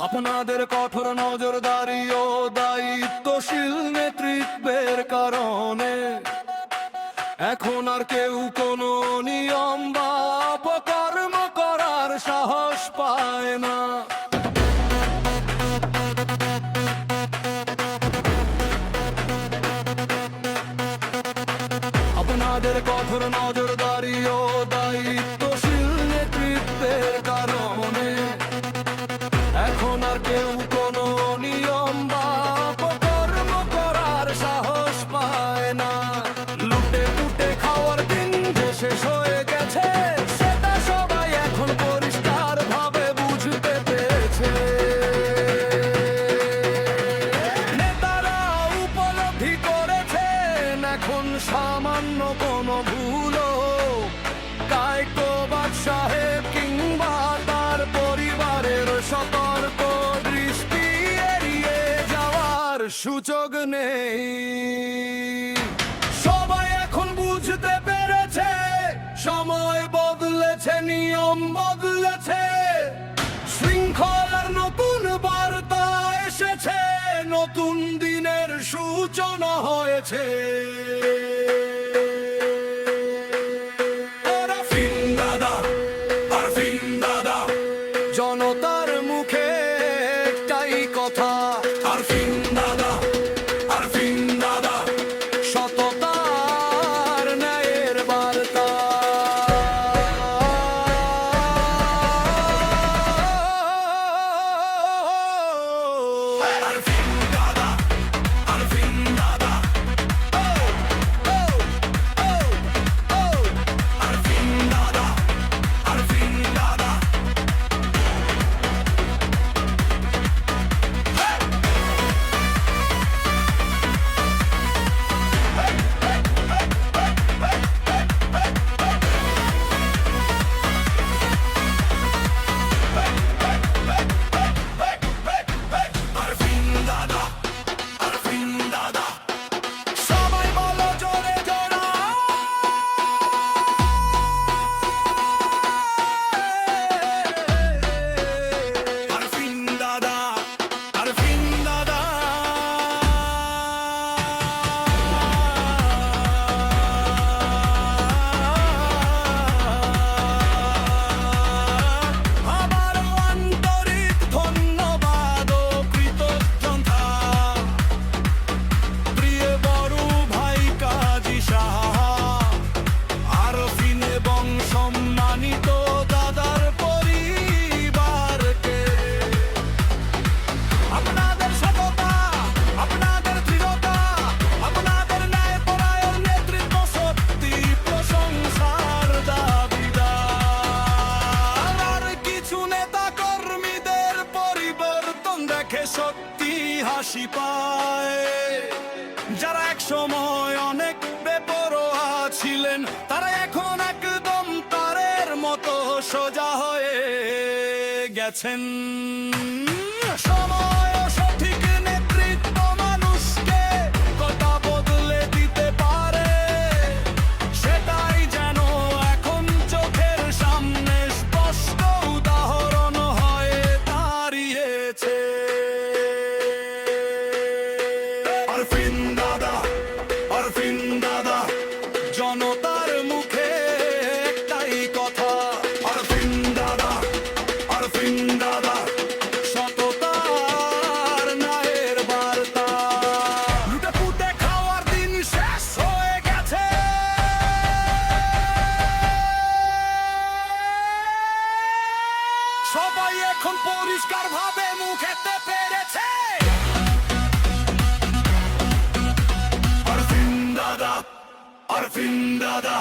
আপনাদের কঠোর নজরদারি ও দায়িত্বশীল নেতৃত্বের কারণে এখন আর কেউ কোনো নিয়ম বা অপকর্ম করার সাহস পায় না। আপনাদের কঠোর নজরদারি ও দায়িত্বশীল নেতৃত্বের কারণে এখন আর কেউ কোনো নিয়ম বা অপকর্ম করার সাহস পায় না। লুটে পুটে খাওয়ার দিন যে শেষ হয়ে গেছে সেটা সবাই এখন পরিষ্কার ভাবে বুঝতে পেরেছে। নেতারা উপলব্ধি করেছেন এখন সামান্য কোনো ভুলও কায়কোবাদ সাহেব কিংবা তার পরিবারের সতর্ক দৃষ্টি এড়িয়ে যাওয়ার সুযোগ নেই। সবাই এখন বুঝতে পেরেছে সময় বদলেছে, নিয়ম বদলেছে, শৃঙ্খলার নতুন বার্তা এসেছে, নতুন দিনের সূচনা হয়েছে। জনতার মুখে একটাই কথা, আরফিন দাদা, আরফিন দাদা, সততার ন্যায়ের বার্তা। আরফিন দাদা, আরফিন দাদা, আরফিন দাদা, আরফিন দাদা। সত্যি হাসি পায়। যারা এক সময় অনেক বেপরোয়া ছিলেন তারা এখন একদম তারের মতো সোজা হয়ে গেছেন। সময় সঠিক নেতৃত্ব মানুষকে কথা বদলে দিতে পারে, সেটাই যেন এখন চোখের সামনে স্পষ্ট উদাহরণ হয়ে দাঁড়িয়েছে। আরফিন দাদা, আরফিন দাদা, জনতার মুখে একটাই কথা, আরফিন দাদা, আরফিন দাদা, সততার ন্যায়ের বার্তা। লুটে পুটে খাওয়ার দিন শেষ হয়ে গেছে, সবাই এখন পরিষ্কার ভাবে মুখেতে পেরেছে। আরফিন দাদা